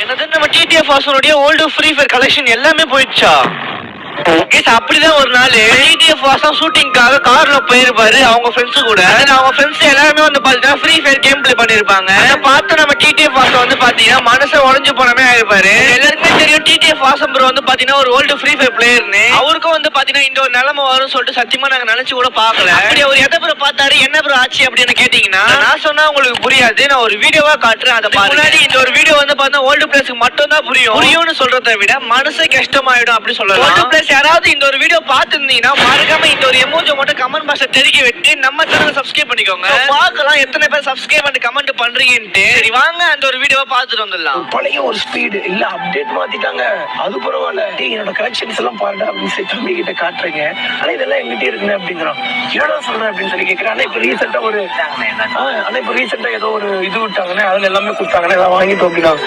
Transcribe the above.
என்னது நம்ம டிடிஎஃப் வாசனுடைய ஓல்டு ஃப்ரீ ஃபயர் கலெக்ஷன் எல்லாமே போயிடுச்சா? அப்படிதான் ஒரு நாள் டிடிஎஃப் வாசம் ஷூட்டிங்காக கார்ல போயிருப்பாரு அவங்க ஃப்ரெண்ட்ஸ் கூட. அவங்க ஃப்ரெண்ட்ஸ் எல்லாருமே வந்து பாத்தீங்கன்னா ஃப்ரீ ஃபயர் கேம் பிளே பண்ணிருப்பாங்க. பார்த்து நம்ம டிடிஎஃப் வாசம் வந்து பாத்தீங்கன்னா மனசை உடஞ்சு போனமே ஆயிருப்பாரு. எல்லாருக்குமே தெரியும் டிடிஎஃப் வாசம் ப்ரோ வந்து பாத்தீங்கன்னா ஒரு ஓல்டு ஃப்ரீ ஃபயர் பிளேயர்னு. அவருக்கும் வந்து பாத்தீங்கன்னா இந்த ஒரு நிலைமை வரும்னு சொல்லிட்டு சத்தியமா நாங்க நினைச்சு கூட பாக்கல. அப்படி அவர் எதை ப்ரோ பார்த்தாரு, என்ன ப்ரோ ஆச்சு அப்படின்னு கேட்டீங்கன்னா நான் சொன்னா உங்களுக்கு புரியாது. நான் ஒரு வீடியோவா காட்டுறேன், அதை முன்னாடி இந்த ஒரு வீடியோ வந்து பாத்தீங்கன்னா ஓல்டு பிளேஸ்க்கு மட்டும் தான் புரியும்னு சொல்றதை விட மனசே கஷ்டமாயிடும் அப்படி சொல்லலாம். ஓல்டு பிளேஸ் யாராவது இந்த ஒரு வீடியோ பார்த்துருந்தீங்கன்னா மறக்காம இந்த ஒரு எமோஜி மட்டும் கமெண்ட் பாக்ஸ்ல தெரிவிக்க விட்டு நம்ம சேனலை சப்ஸ்கிரைப் பண்ணிக்கோங்க. பார்க்கலாம் எத்தனை பேர் சப்ஸ்கிரைப் பண்ணி கமெண்ட் பண்றீங்கன்ட்டு. சரி வாங்க அந்த ஒரு வீடியோவை பார்த்துட்டு வந்துடலாம். பழைய ஒரு ஸ்பீடு இல்ல அப்டேட் மாத்திட்டாங்க, அது பரவாயில்ல. என்னோட கலெக்ஷன்ஸ் எல்லாம் பாருடா அப்படின்னு சொல்லி தம்பி கிட்ட காட்டுறீங்க. ஆனா இதெல்லாம் எங்கிட்டே இருக்குன்னு அப்படிங்கிறான். என்னடா சொல்றேன் அப்படின்னு சொல்லி கேட்கிறேன். ஆனா இப்ப ரீசெண்டா ஏதோ ஒரு இது விட்டாங்கன்னா அதுல எல்லாமே கொடுத்தாங்கன்னா எல்லாம் வாங்கி தோக்கினாங்க.